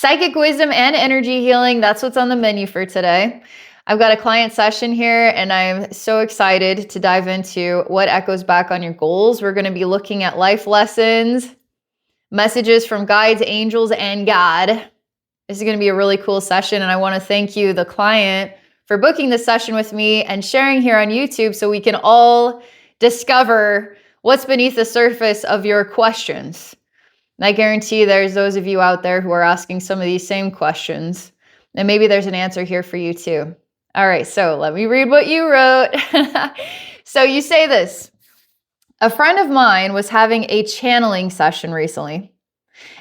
Psychic wisdom and energy healing. That's what's on the menu for today. I've got a client session here, and I'm so excited to dive into what echoes back on your goals. We're going to be looking at life lessons, messages from guides, angels, and God. This is going to be a really cool session, and I want to thank you, the client, for booking this session with me and sharing here on YouTube so we can all discover what's beneath the surface of your questions. And I guarantee there's those of you out there who are asking some of these same questions, and maybe there's an answer here for you too. All right, so let me read what you wrote. So you say this: a friend of mine was having a channeling session recently,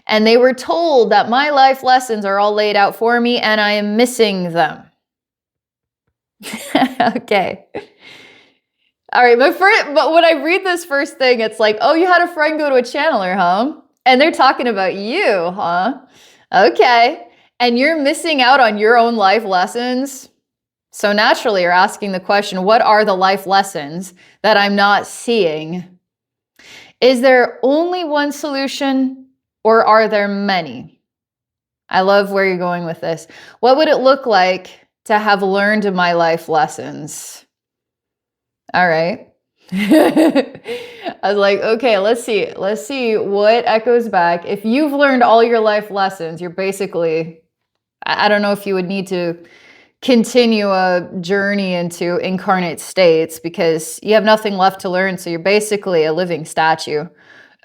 and they were told that my life lessons are all laid out for me and I am missing them. Okay. All right, but when I read this first thing, it's like, oh, you had a friend go to a channeler, huh? And they're talking about you, huh? Okay. And you're missing out on your own life lessons. So naturally, you're asking the question, what are the life lessons that I'm not seeing? Is there only one solution, or are there many? I love where you're going with this. What would it look like to have learned my life lessons? All right. I was like, okay, let's see what echoes back. If you've learned all your life lessons, you're basically, I don't know if you would need to continue a journey into incarnate states because you have nothing left to learn. So you're basically a living statue.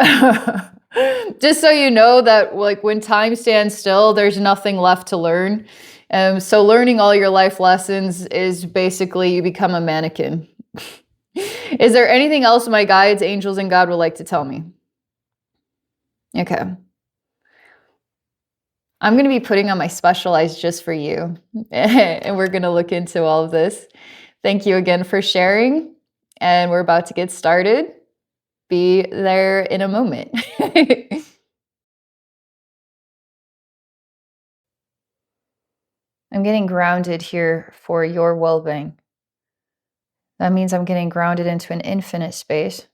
Just so you know that, like, when time stands still, there's nothing left to learn. So learning all your life lessons is basically you become a mannequin. Is there anything else my guides, angels, and God would like to tell me? Okay. I'm going to be putting on my specialized just for you, and we're going to look into all of this. Thank you again for sharing, and we're about to get started. Be there in a moment. I'm getting grounded here for your well-being. That means I'm getting grounded into an infinite space.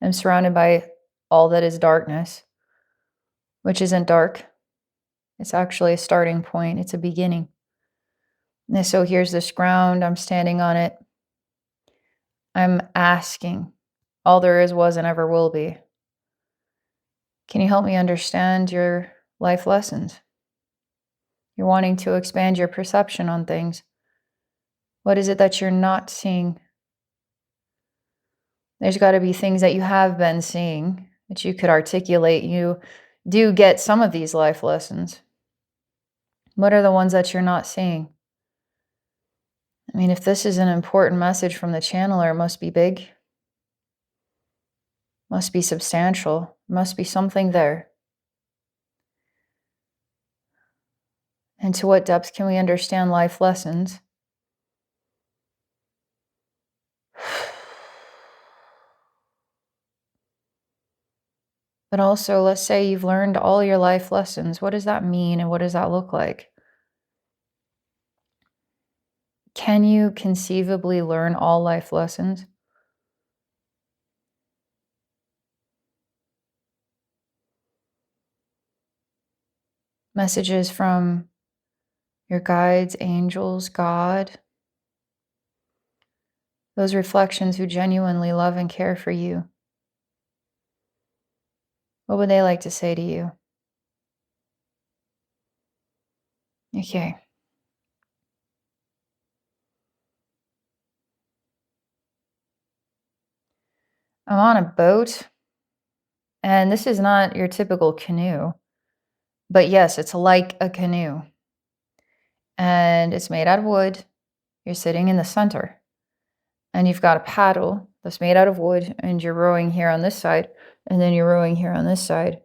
I'm surrounded by all that is darkness, which isn't dark. It's actually a starting point. It's a beginning. And so here's this ground. I'm standing on it. I'm asking. All there is, was, and ever will be. Can you help me understand your life lessons? You're wanting to expand your perception on things. What is it that you're not seeing? There's got to be things that you have been seeing that you could articulate. You do get some of these life lessons. What are the ones that you're not seeing? I mean, if this is an important message from the channeler, it must be big. Must be substantial. Must be something there. And to what depths can we understand life lessons? But also, let's say you've learned all your life lessons. What does that mean, and what does that look like? Can you conceivably learn all life lessons? Messages from your guides, angels, God, those reflections who genuinely love and care for you. What would they like to say to you? Okay. I'm on a boat, and this is not your typical canoe, but yes, it's like a canoe, and it's made out of wood. You're sitting in the center, and you've got a paddle that's made out of wood, and you're rowing here on this side, and then you're rowing here on this side,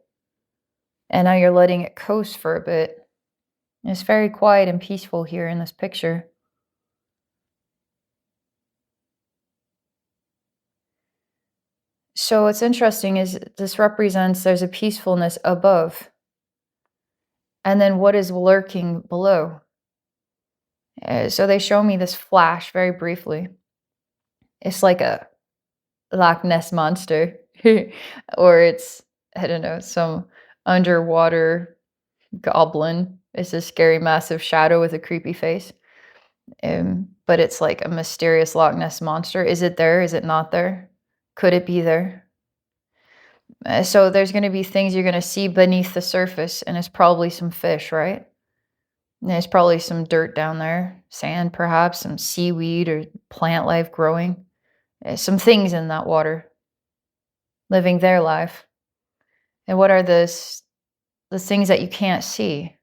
and now you're letting it coast for a bit. It's very quiet and peaceful here in this picture. So what's interesting is this represents there's a peacefulness above. And then what is lurking below? So they show me this flash very briefly. It's like a Loch Ness monster, or it's I don't know, some underwater goblin. It's a scary, massive shadow with a creepy face. But it's like a mysterious Loch Ness monster. Is it there? Is it not there? Could it be there? So there's going to be things you're going to see beneath the surface, and it's probably some fish, right? And there's probably some dirt down there, sand perhaps, some seaweed or plant life growing. Some things in that water living their life. And what are the things that you can't see?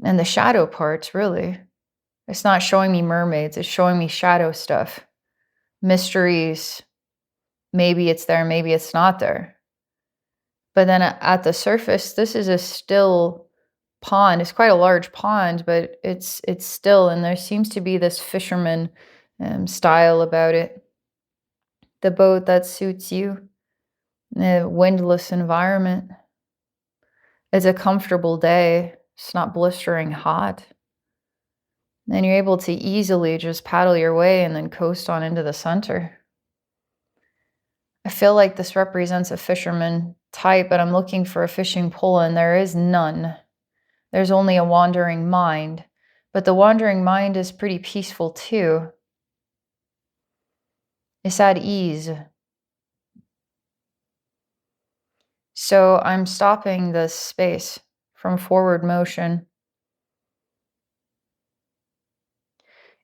And the shadow parts, really. It's not showing me mermaids, it's showing me shadow stuff. Mysteries. Maybe it's there, maybe it's not there. But then at the surface, this is a still pond. It's quite a large pond, but it's still, and there seems to be this fisherman style about it. The boat that suits you, the windless environment. It's a comfortable day. It's not blistering hot. And you're able to easily just paddle your way and then coast on into the center. I feel like this represents a fisherman type, but I'm looking for a fishing pole, and there is none. There's only a wandering mind, but the wandering mind is pretty peaceful too. It's at ease. So I'm stopping this space from forward motion.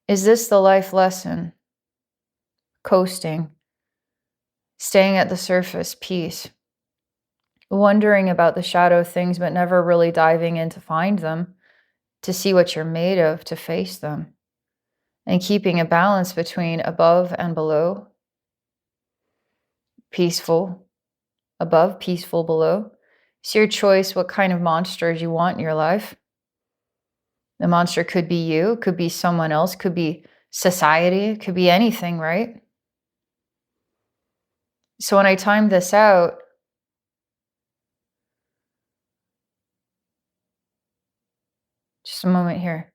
Is this the life lesson? Coasting, staying at the surface, peace, wondering about the shadow things, but never really diving in to find them, to see what you're made of, to face them, and keeping a balance between above and below. Peaceful above, peaceful below. It's your choice what kind of monsters you want in your life. The monster could be you, could be someone else, could be society, could be anything, right? So when I timed this out, just a moment here.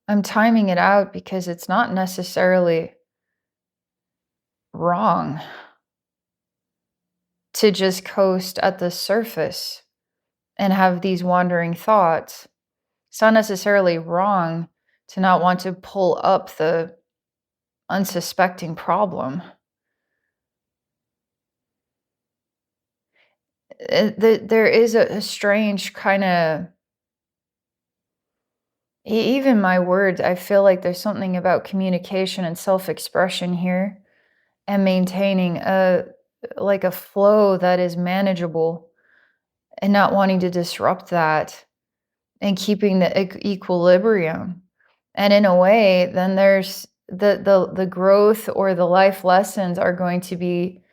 I'm timing it out because it's not necessarily wrong to just coast at the surface and have these wandering thoughts. It's not necessarily wrong to not want to pull up the unsuspecting problem. There is a strange kind of, even my words, I feel like there's something about communication and self-expression here, and maintaining a flow that is manageable and not wanting to disrupt that and keeping the equilibrium. And in a way, then there's the growth or the life lessons are going to be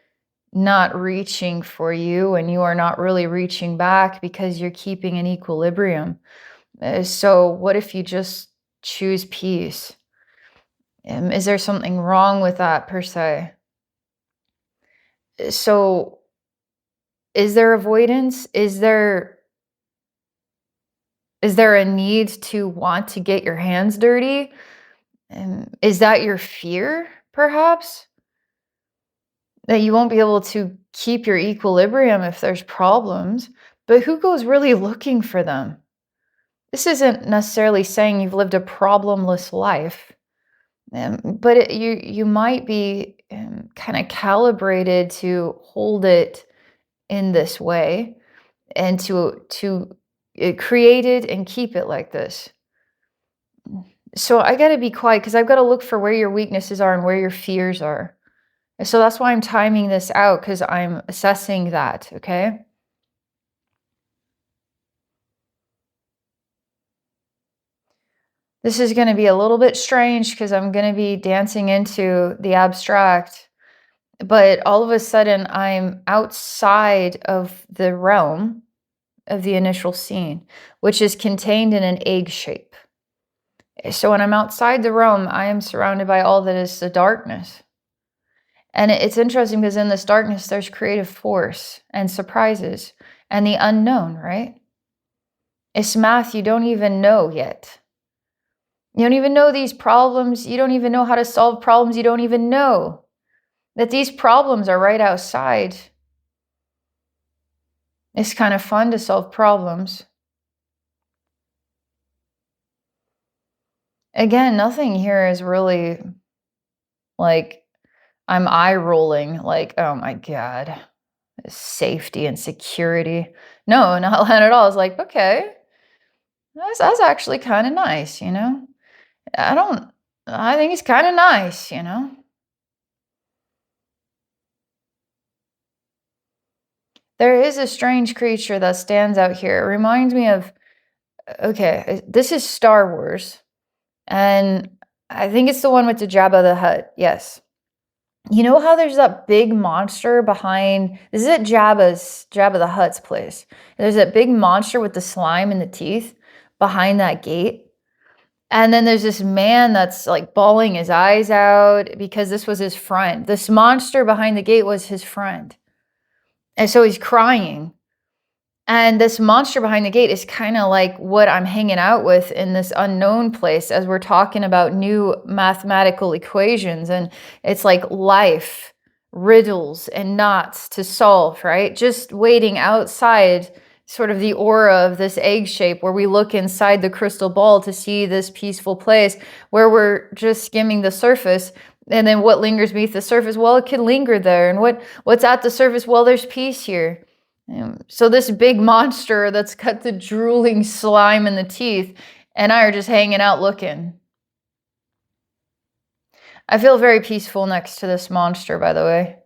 not reaching for you, and you are not really reaching back because you're keeping an equilibrium. So what if you just choose peace? Is there something wrong with that per se? So is there avoidance? Is there a need to want to get your hands dirty? Is that your fear, perhaps? That you won't be able to keep your equilibrium if there's problems, but who goes really looking for them? This isn't necessarily saying you've lived a problemless life, but you might be kind of calibrated to hold it in this way and to create it and keep it like this. So I got to be quiet because I've got to look for where your weaknesses are and where your fears are. And so that's why I'm timing this out, because I'm assessing that, okay? This is going to be a little bit strange because I'm going to be dancing into the abstract, but all of a sudden I'm outside of the realm of the initial scene, which is contained in an egg shape. So when I'm outside the realm, I am surrounded by all that is the darkness. And it's interesting because in this darkness, there's creative force and surprises and the unknown, right? It's math you don't even know yet. You don't even know these problems. You don't even know how to solve problems. You don't even know that these problems are right outside. It's kind of fun to solve problems. Again, nothing here is really like I'm eye rolling, like, oh my God, safety and security. No, not that at all. It's like, okay, that's actually kind of nice, you know? I don't, I think it's kind of nice, you know? There is a strange creature that stands out here. It reminds me of, okay, this is Star Wars, and I think it's the one with the Jabba the Hutt. Yes. You know how there's that big monster behind, this is at Jabba the Hutt's place. There's that big monster with the slime and the teeth behind that gate. And then there's this man that's like bawling his eyes out because this was his friend. This monster behind the gate was his friend. And so he's crying. And this monster behind the gate is kind of like what I'm hanging out with in this unknown place as we're talking about new mathematical equations. And it's like life, riddles, and knots to solve, right? Just waiting outside sort of the aura of this egg shape where we look inside the crystal ball to see this peaceful place where we're just skimming the surface. And then what lingers beneath the surface? Well, it can linger there. And what's at the surface? Well, there's peace here. So this big monster that's got the drooling slime in the teeth and I are just hanging out looking. I feel very peaceful next to this monster, by the way.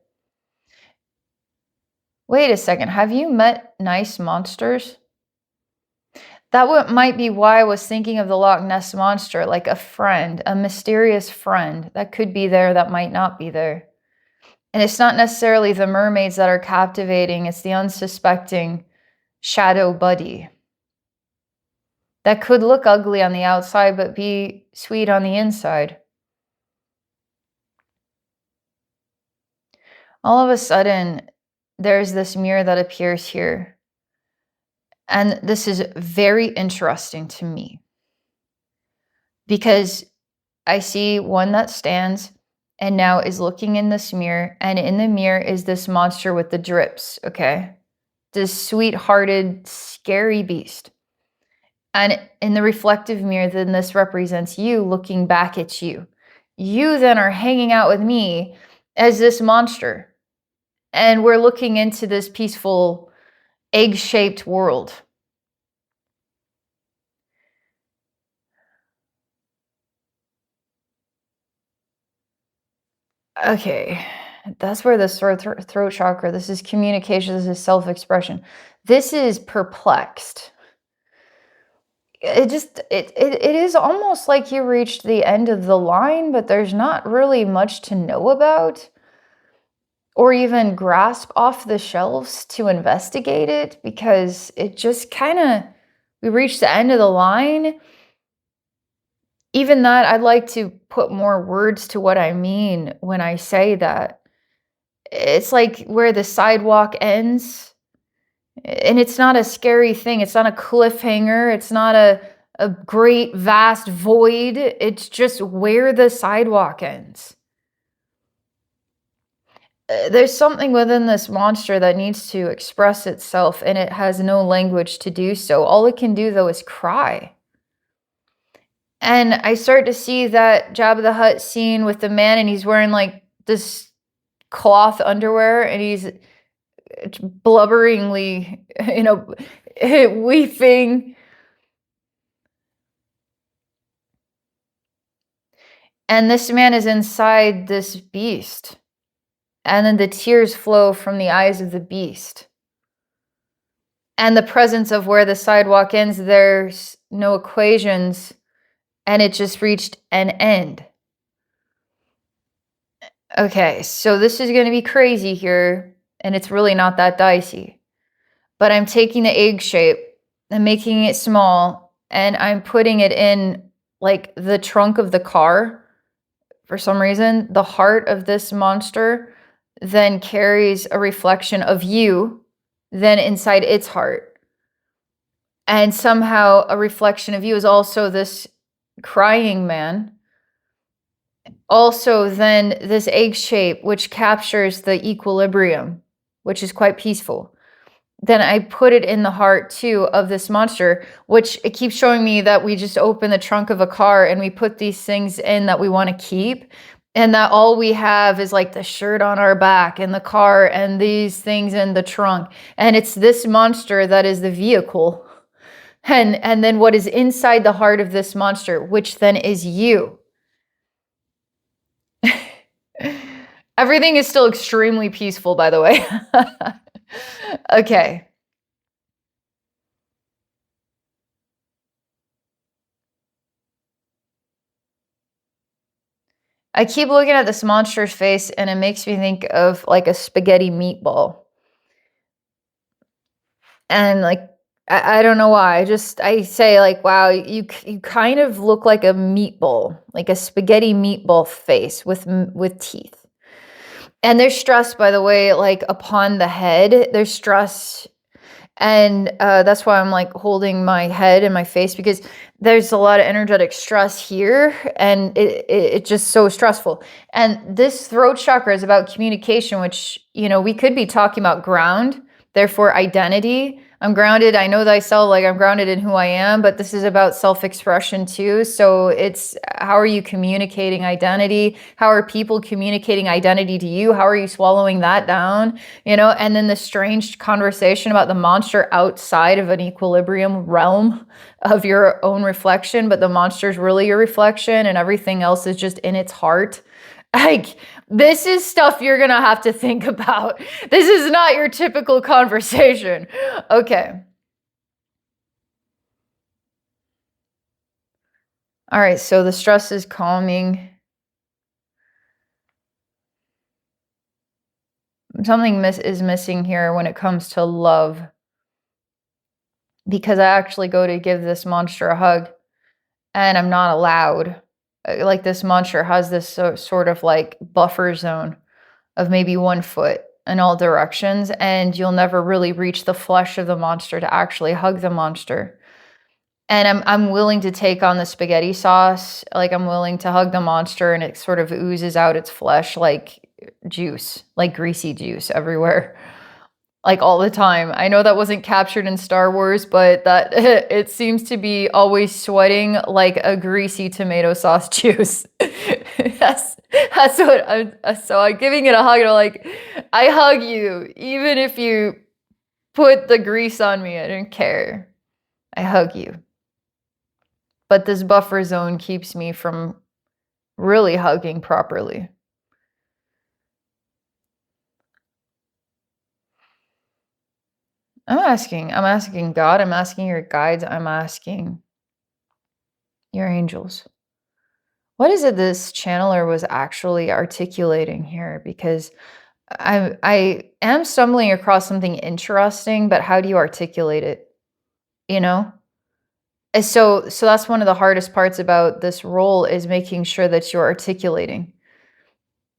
Wait a second, have you met nice monsters? That might be why I was thinking of the Loch Ness Monster, like a friend, a mysterious friend that could be there, that might not be there. And it's not necessarily the mermaids that are captivating, it's the unsuspecting shadow buddy that could look ugly on the outside but be sweet on the inside. All of a sudden, there's this mirror that appears here. And this is very interesting to me because I see one that stands and now is looking in this mirror, and in the mirror is this monster with the drips, okay? This sweet-hearted, scary beast. And in the reflective mirror, then this represents you looking back at you. You then are hanging out with me as this monster. And we're looking into this peaceful, egg-shaped world. Okay, that's where this throat chakra, this is communication, this is self-expression. This is perplexed. It is almost like you reached the end of the line, but there's not really much to know about or even grasp off the shelves to investigate it, because it just kind of, we reached the end of the line. Even that, I'd like to put more words to what I mean when I say that. It's like where the sidewalk ends, and it's not a scary thing. It's not a cliffhanger. It's not a great vast void. It's just where the sidewalk ends. There's something within this monster that needs to express itself, and it has no language to do so. All it can do, though, is cry. And I start to see that Jabba the Hutt scene with the man, and he's wearing like this cloth underwear, and he's blubberingly, weeping. And this man is inside this beast. And then the tears flow from the eyes of the beast. And the presence of where the sidewalk ends, there's no equations, and it just reached an end. Okay, so this is going to be crazy here, and it's really not that dicey. But I'm taking the egg shape and making it small, and I'm putting it in like the trunk of the car. For some reason, the heart of this monster then carries a reflection of you, then inside its heart. And somehow a reflection of you is also this crying man. Also, then this egg shape, which captures the equilibrium, which is quite peaceful. Then I put it in the heart too of this monster, which it keeps showing me that we just open the trunk of a car and we put these things in that we want to keep. And that all we have is like the shirt on our back and the car and these things in the trunk. And it's this monster that is the vehicle. And then what is inside the heart of this monster, which then is you. Everything is still extremely peaceful, by the way. Okay. I keep looking at this monster's face and it makes me think of like a spaghetti meatball. And like, I don't know why. I say like, wow, you kind of look like a meatball, like a spaghetti meatball face with teeth. And there's stress, by the way, like upon the head, there's stress. And that's why I'm like holding my head and my face, because there's a lot of energetic stress here and it's just so stressful. And this throat chakra is about communication, which, you know, we could be talking about ground, therefore identity. I'm grounded. I know thyself, like I'm grounded in who I am, but this is about self-expression too. So it's how are you communicating identity? How are people communicating identity to you? How are you swallowing that down? You know, and then the strange conversation about the monster outside of an equilibrium realm of your own reflection, but the monster is really your reflection and everything else is just in its heart. Like, this is stuff you're gonna have to think about. This is not your typical conversation. Okay. All right, so the stress is calming. Something is missing here when it comes to love. Because I actually go to give this monster a hug and I'm not allowed. Like this monster has this sort of like buffer zone of maybe 1 foot in all directions, and you'll never really reach the flesh of the monster to actually hug the monster. And I'm willing to take on the spaghetti sauce, like I'm willing to hug the monster and it sort of oozes out its flesh like juice, like greasy juice everywhere. Like all the time. I know that wasn't captured in Star Wars, but that it seems to be always sweating like a greasy tomato sauce juice. that's what I'm giving it a hug and I'm like, I hug you even if you put the grease on me. I don't care. I hug you. But this buffer zone keeps me from really hugging properly. I'm asking God, I'm asking your guides, I'm asking your angels. What is it this channeler was actually articulating here? Because I am stumbling across something interesting, but how do you articulate it? You know? And so that's one of the hardest parts about this role, is making sure that you're articulating.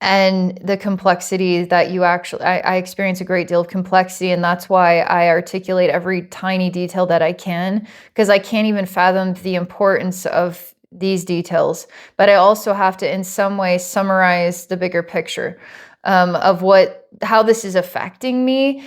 And the complexity that you actually, I experience a great deal of complexity, and that's why I articulate every tiny detail that I can, because I can't even fathom the importance of these details. But I also have to, in some way, summarize the bigger picture of how this is affecting me.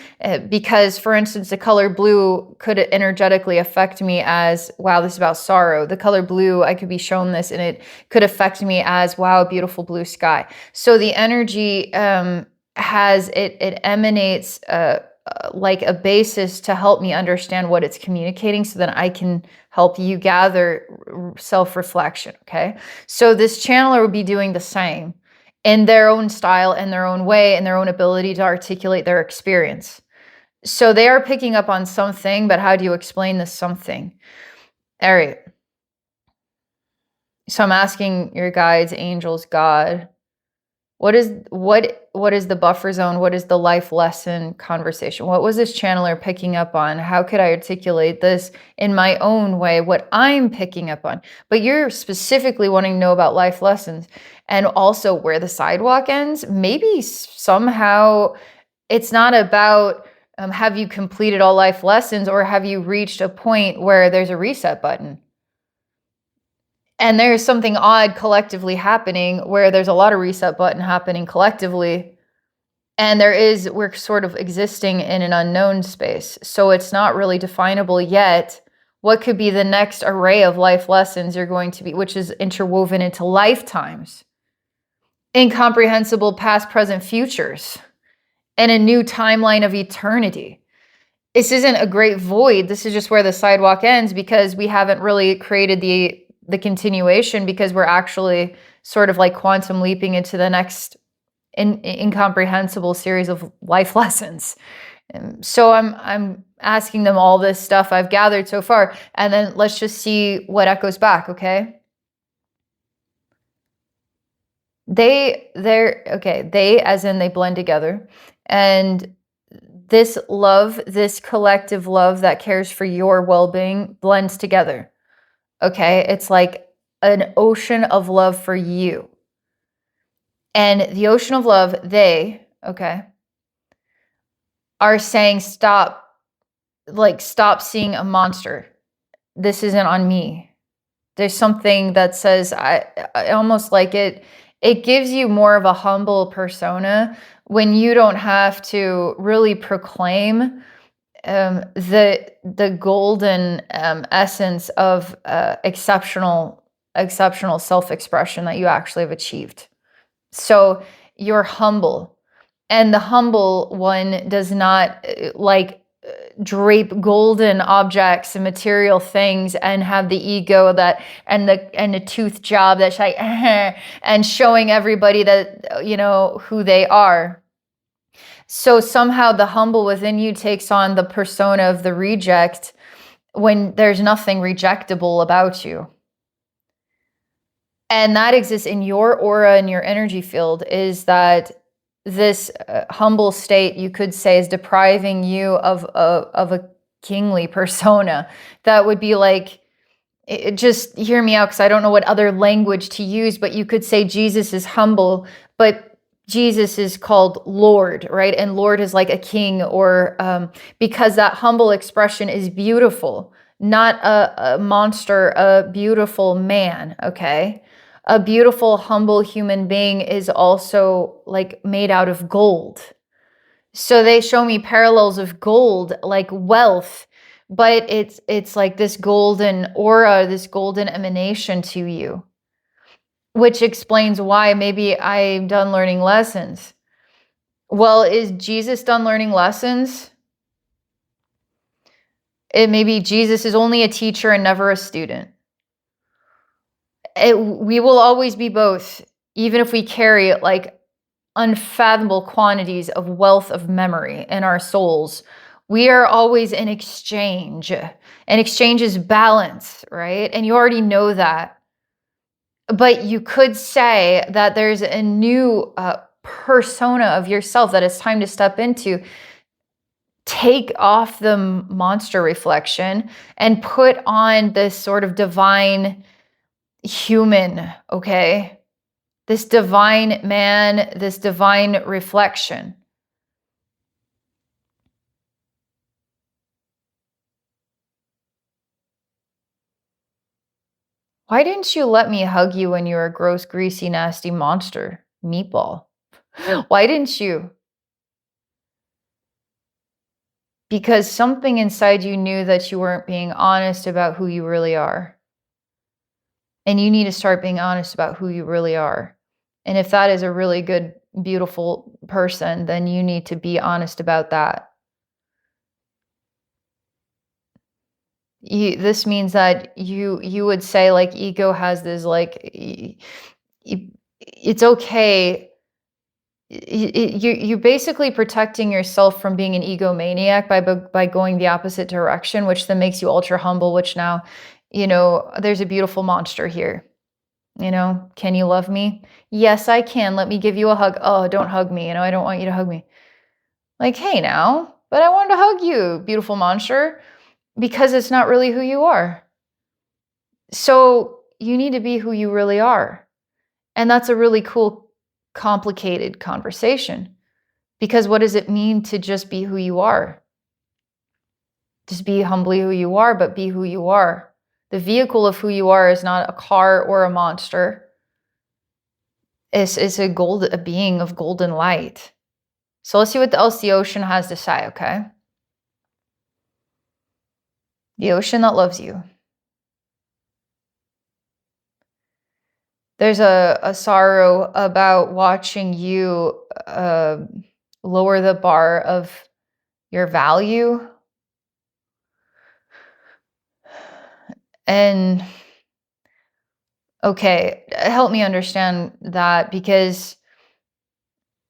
Because, for instance, the color blue could energetically affect me as, wow, this is about sorrow. The color blue, I could be shown this and it could affect me as, wow, beautiful blue sky. So the energy it emanates like a basis to help me understand what it's communicating, so that I can help you gather self-reflection. Okay. So this channeler would be doing the same in their own style, in their own way, in their own ability to articulate their experience. So they are picking up on something, but how do you explain this something? All right. So I'm asking your guides, angels, God, what is the buffer zone? What is the life lesson conversation? What was this channeler picking up on? How could I articulate this in my own way, what I'm picking up on? But you're specifically wanting to know about life lessons, and also where the sidewalk ends. Maybe somehow it's not about have you completed all life lessons, or have you reached a point where there's a reset button? And there's something odd collectively happening where there's a lot of reset button happening collectively. And we're sort of existing in an unknown space. So it's not really definable yet what could be the next array of life lessons you're going to be, which is interwoven into lifetimes, incomprehensible past, present, futures, and a new timeline of eternity. This isn't a great void. This is just where the sidewalk ends, because we haven't really created the continuation, because we're actually sort of like quantum leaping into the next incomprehensible series of life lessons. So I'm asking them all this stuff I've gathered so far, and then let's just see what echoes back, okay? They as in they blend together. And this love, this collective love that cares for your well-being blends together. Okay? It's like an ocean of love for you. And the ocean of love, are saying, stop seeing a monster. This isn't on me. There's something that says, I almost like it gives you more of a humble persona when you don't have to really proclaim the golden essence of exceptional self-expression that you actually have achieved. So you're humble, and the humble one does not drape golden objects and material things and have the ego that and the tooth job that's like and showing everybody that who they are. So somehow the humble within you takes on the persona of the reject when there's nothing rejectable about you. And that exists in your aura and your energy field, is that this humble state, you could say, is depriving you of a kingly persona that would be like, just hear me out, because I don't know what other language to use, but you could say Jesus is humble, but Jesus is called Lord, right? And Lord is like a king, or because that humble expression is beautiful, not a monster, a beautiful man, okay? A beautiful, humble human being is also like made out of gold. So they show me parallels of gold, like wealth, but it's like this golden aura, this golden emanation to you, which explains why maybe I'm done learning lessons. Well, is Jesus done learning lessons? Maybe Jesus is only a teacher and never a student. We will always be both, even if we carry like unfathomable quantities of wealth of memory in our souls. We are always in exchange, and exchange is balance, right? And you already know that. But you could say that there's a new persona of yourself that it's time to step into. Take off the monster reflection and put on this sort of divine human, okay? This divine man, this divine reflection. Why didn't you let me hug you when you were a gross, greasy, nasty monster, meatball? Why didn't you? Because something inside you knew that you weren't being honest about who you really are. And you need to start being honest about who you really are. And if that is a really good, beautiful person, then you need to be honest about that. This means that you would say, like, ego has this, like, it's okay. You're basically protecting yourself from being an egomaniac by going the opposite direction, which then makes you ultra humble, which now, there's a beautiful monster here. Can you love me? Yes, I can. Let me give you a hug. Oh, don't hug me. I don't want you to hug me. Like, hey now, but I wanted to hug you, beautiful monster, because it's not really who you are. So you need to be who you really are. And that's a really cool, complicated conversation, because what does it mean to just be who you are? Just be humbly who you are, but be who you are. The vehicle of who you are is not a car or a monster. It's a being of golden light. So let's see what else the ocean has to say, okay? The ocean that loves you. There's a sorrow about watching you lower the bar of your value. And okay, help me understand that, because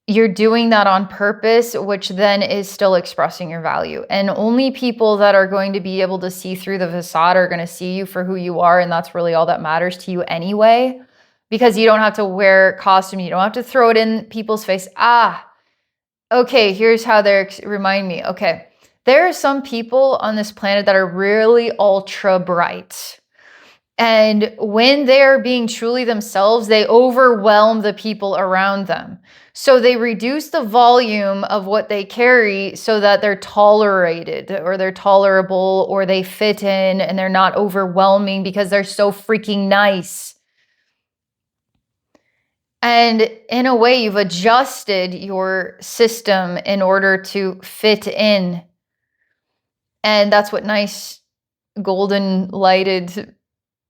you're doing that on purpose, which then is still expressing your value. And only people that are going to be able to see through the facade are going to see you for who you are. And that's really all that matters to you anyway, because you don't have to wear costume. You don't have to throw it in people's face. Okay, here's how they're remind me. Okay, there are some people on this planet that are really ultra bright. And when they're being truly themselves, they overwhelm the people around them. So they reduce the volume of what they carry so that they're tolerated, or they're tolerable, or they fit in and they're not overwhelming because they're so freaking nice. And in a way, you've adjusted your system in order to fit in. And that's what nice, golden lighted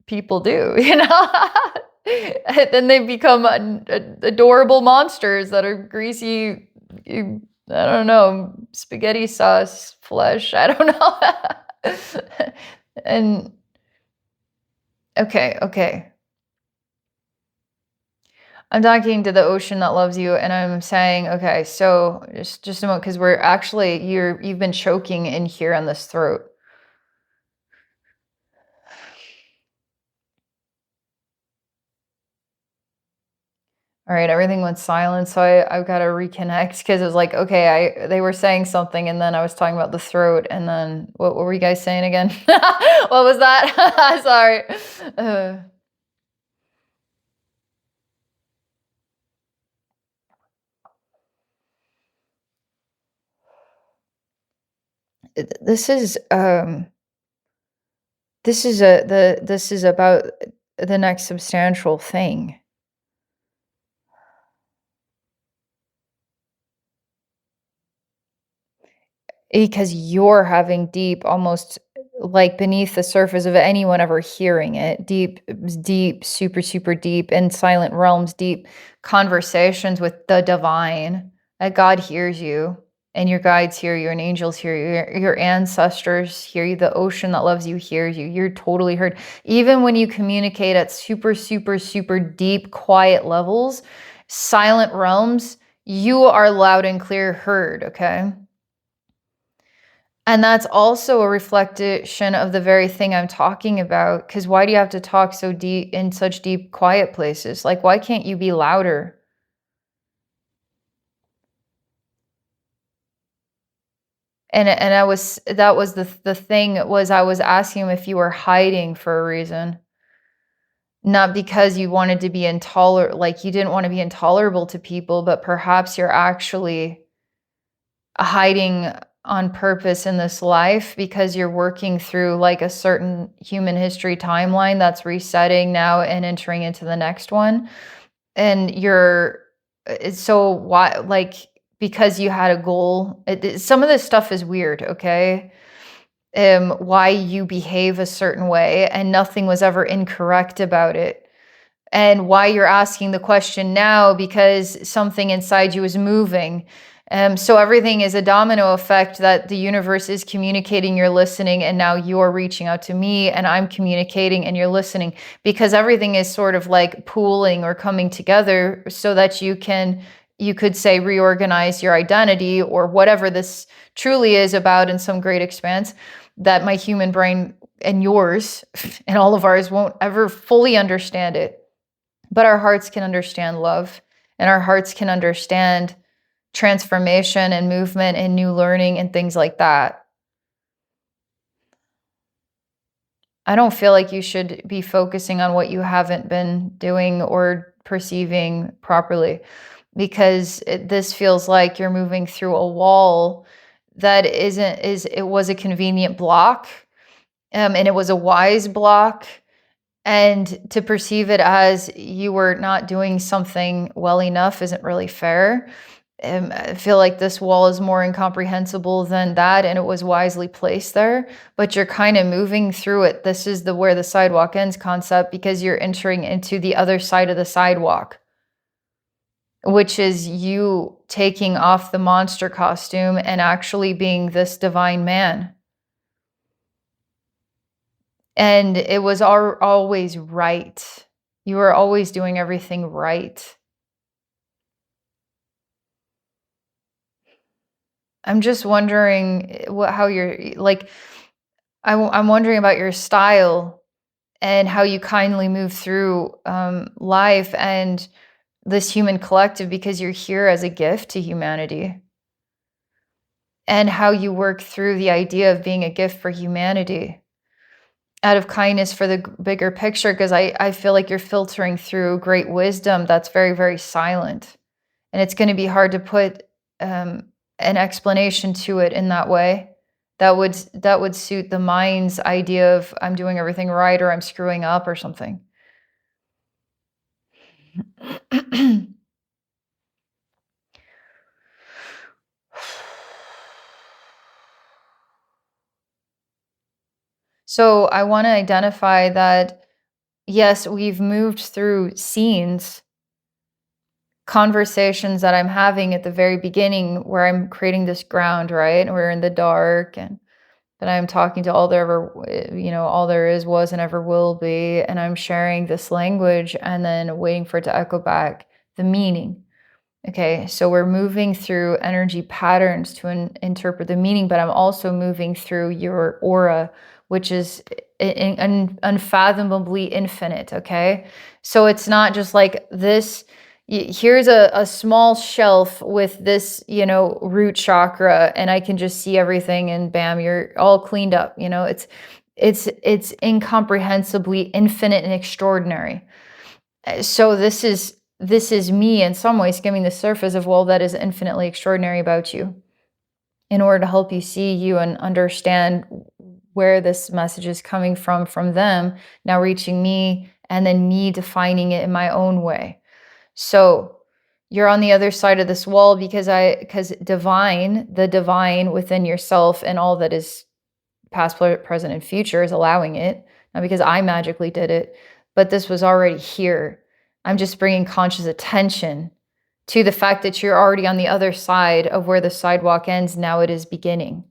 people do, then they become adorable monsters that are greasy, I don't know, spaghetti sauce flesh, I don't know. And okay, I'm talking to the ocean that loves you, and I'm saying, okay, so just a moment, because we're actually, you've been choking in here on this throat. All right, everything went silent, so I've got to reconnect, because it was like, okay, they were saying something, and then I was talking about the throat, and then what were you guys saying again? What was that? Sorry. This is this is about the next substantial thing. Because you're having deep, almost like beneath the surface of anyone ever hearing it, deep, super, super deep, in silent realms, deep conversations with the divine, that God hears you, and your guides hear you, and angels hear you, your ancestors hear you, the ocean that loves you hears you. You're totally heard. Even when you communicate at super, super, super deep, quiet levels, silent realms, you are loud and clear heard, okay? And that's also a reflection of the very thing I'm talking about. Because why do you have to talk so deep in such deep, quiet places? Like, why can't you be louder? And that was the thing, was I was asking him if you were hiding for a reason. Not because you wanted to be intolerant, like you didn't want to be intolerable to people, but perhaps you're actually hiding on purpose in this life because you're working through like a certain human history timeline that's resetting now and entering into the next one. And so why, like, because you had a goal, some of this stuff is weird, okay? Why you behave a certain way, and nothing was ever incorrect about it. And why you're asking the question now, because something inside you is moving. So everything is a domino effect, that the universe is communicating, you're listening, and now you're reaching out to me, and I'm communicating and you're listening, because everything is sort of like pooling or coming together so that you could say reorganize your identity, or whatever this truly is about in some great expanse that my human brain and yours and all of ours won't ever fully understand it. But our hearts can understand love, and our hearts can understand transformation and movement and new learning and things like that. I don't feel like you should be focusing on what you haven't been doing or perceiving properly, because this feels like you're moving through a wall that it was a convenient block, And it was a wise block. And to perceive it as you were not doing something well enough isn't really fair. I feel like this wall is more incomprehensible than that, and it was wisely placed there, but you're kind of moving through it. This is the where the sidewalk ends concept, because you're entering into the other side of the sidewalk, which is you taking off the monster costume and actually being this divine man. And it was always right. You were always doing everything right. I'm just wondering how you're like, I'm wondering about your style and how you kindly move through life and this human collective, because you're here as a gift to humanity, and how you work through the idea of being a gift for humanity out of kindness for the bigger picture, because I feel like you're filtering through great wisdom that's very, very silent. And it's going to be hard to put an explanation to it in that way. That would suit the mind's idea of I'm doing everything right or I'm screwing up or something. So I want to identify that, yes, we've moved through scenes, conversations that I'm having at the very beginning where I'm creating this ground, right? And we're in the dark, and that I'm talking to all there ever, all there is, was, and ever will be. And I'm sharing this language and then waiting for it to echo back the meaning. Okay, so we're moving through energy patterns to interpret the meaning, but I'm also moving through your aura, which is unfathomably infinite. Okay, so it's not just like this. Here's a small shelf with this, root chakra, and I can just see everything, and bam, you're all cleaned up. It's incomprehensibly infinite and extraordinary. So this is me in some way skimming the surface of all that is infinitely extraordinary about you, in order to help you see you and understand where this message is coming from them, now reaching me, and then me defining it in my own way. So you're on the other side of this wall because the divine within yourself and all that is past, present, and future is allowing it, not because I magically did it, but this was already here. I'm just bringing conscious attention to the fact that you're already on the other side of where the sidewalk ends. Now it is beginning.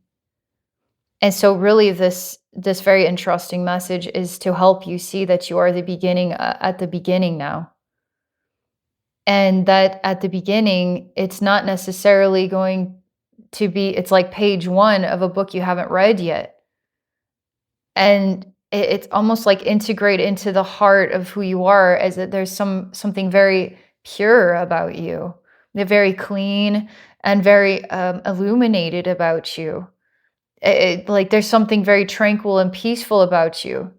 And so really this very interesting message is to help you see that you are the beginning, at the beginning now. And that at the beginning, it's not necessarily going to be, it's like page 1 of a book you haven't read yet. And it's almost like integrate into the heart of who you are, as that there's something very pure about you. They're very clean and very illuminated about you. Like there's something very tranquil and peaceful about you.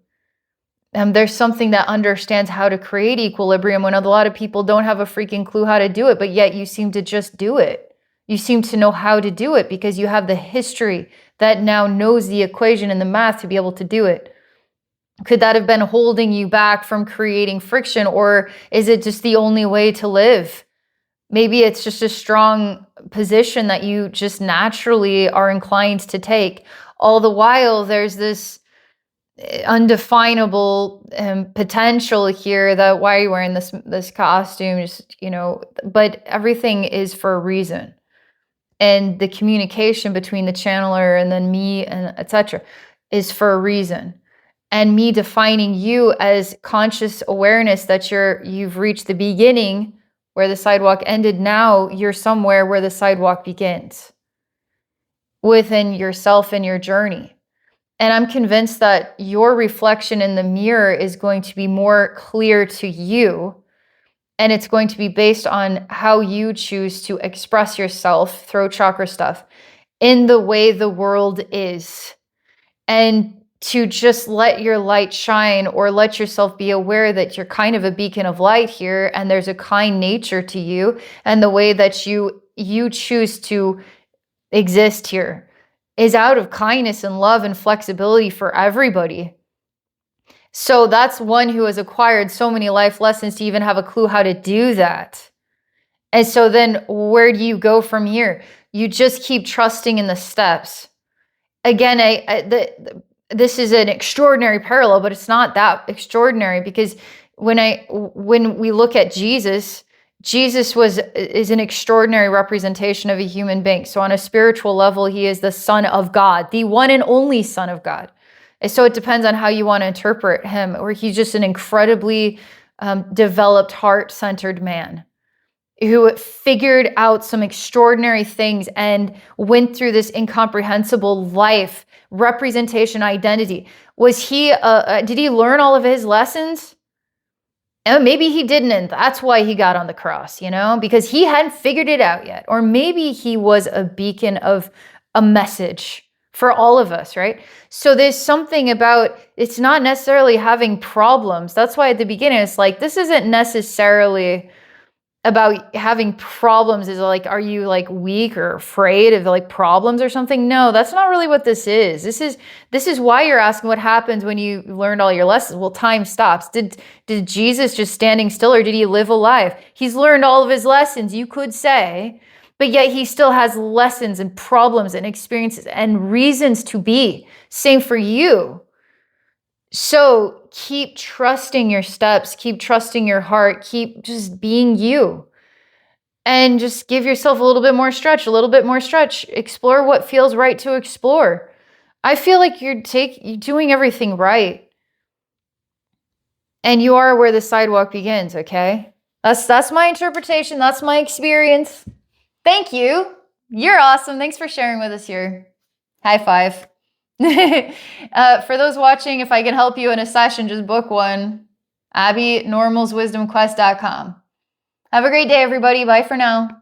There's something that understands how to create equilibrium when a lot of people don't have a freaking clue how to do it, but yet you seem to just do it. You seem to know how to do it because you have the history that now knows the equation and the math to be able to do it. Could that have been holding you back from creating friction, or is it just the only way to live? Maybe it's just a strong position that you just naturally are inclined to take. All the while, there's this undefinable potential here that why are you wearing this costume? Just, but everything is for a reason. And the communication between the channeler and then me and etc. is for a reason. And me defining you as conscious awareness that you've reached the beginning where the sidewalk ended. Now you're somewhere where the sidewalk begins within yourself and your journey. And I'm convinced that your reflection in the mirror is going to be more clear to you. And it's going to be based on how you choose to express yourself, throat chakra stuff, in the way the world is. And to just let your light shine, or let yourself be aware that you're kind of a beacon of light here, and there's a kind nature to you, and the way that you choose to exist here. is out of kindness and love and flexibility for everybody. So that's one who has acquired so many life lessons to even have a clue how to do that. And so then where do you go from here? You just keep trusting in the steps. Again, this is an extraordinary parallel, but it's not that extraordinary, because when we look at Jesus, Jesus is an extraordinary representation of a human being. So on a spiritual level, he is the Son of God, the one and only Son of God. And so it depends on how you want to interpret him, or he's just an incredibly developed, heart-centered man who figured out some extraordinary things and went through this incomprehensible life, representation, identity. Was he, did he learn all of his lessons? And maybe he didn't, and that's why he got on the cross, because he hadn't figured it out yet. Or maybe he was a beacon of a message for all of us, right? So there's something about, it's not necessarily having problems. That's why at the beginning, it's like, this isn't necessarily about having problems. Is like, are you like weak or afraid of like problems or something? No, that's not really what this is. This is why you're asking what happens when you learned all your lessons. Well, time stops. Did Jesus just standing still, or did he live a life? He's learned all of his lessons, you could say, but yet he still has lessons and problems and experiences and reasons to be. Same for you. So keep trusting your steps, keep trusting your heart, keep just being you. And just give yourself a little bit more stretch, explore what feels right to explore. I feel like you're doing everything right. And you are where the sidewalk begins, okay? That's my interpretation, that's my experience. Thank you. You're awesome. Thanks for sharing with us here. High five. For those watching, if I can help you in a session, just book one. Abbey, normalswisdomquest.com. Have a great day, everybody. Bye for now.